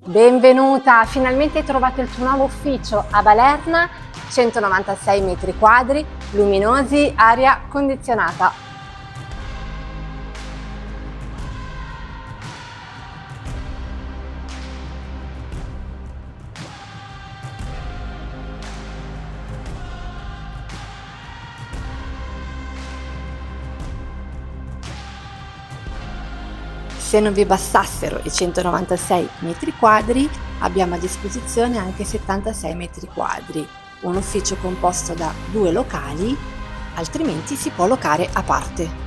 Benvenuta, finalmente hai trovato il tuo nuovo ufficio a Balerna, 196 metri quadri, luminosi, aria condizionata. Se non vi bastassero i 196 metri quadri, abbiamo a disposizione anche 76 metri quadri, un ufficio composto da 2 locali, altrimenti si può locare a parte.